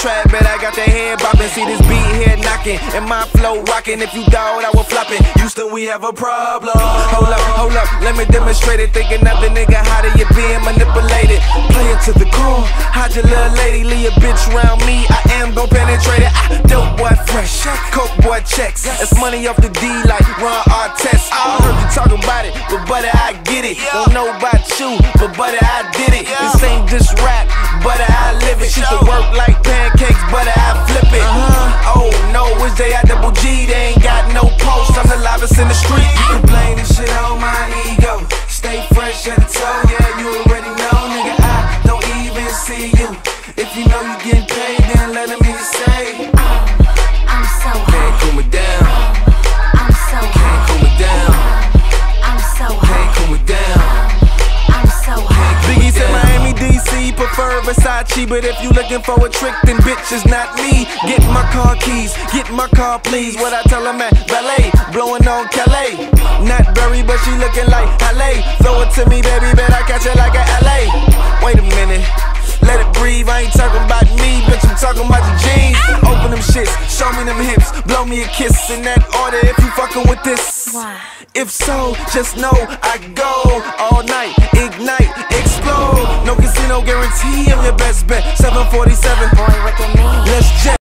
trap, but I got that head bopping. See this beat here knocking, and my flow rocking. If you doubt, I was flopping. Houston, we have a problem. Hold up, let me demonstrate it. Thinking of the nigga, how do you being manipulated? Play it to the core. How'd your little lady leave a bitch round me? I am gon' penetrate it. Dope boy fresh, coke boy checks. It's money off the D like Ron Artest. I heard you talking about it, but buddy, I get it. Don't know about you, but buddy, I did it. This ain't just rap, buddy, I live it. She can work like pancakes, buddy, I flip it. Oh no, it's J-I-double-G, they ain't got no post. I'm the loudest in the street. You can blame this shit on my ego. Stay fresh at the toe, yeah, you already know, nigga. I don't even see you. If you know you getting paid, then let me hear you say, I'm so hot. can't cool me down. I'm so Can't hot. cool me down. I'm so Can't hot. cool me down. I'm so hot. Biggie said Miami, DC, prefer Versace. But if you looking for a trick, then bitch is not me. Get my car keys, get my car please. What I tell him at ballet, blowing on Calais. Not Berry, but she looking like LA. Throw it to me, baby, bet I catch it like a LA. Wait a minute, let it breathe. I ain't talking about me, bitch, I'm talking about the jeans. Open them shits, show me them hips, blow me a kiss in that order if you fucking with this. Why? If so, just know I go all night, ignite, explode. No casino guarantee, I'm your best bet. 747, Boy, look at me. let's jet.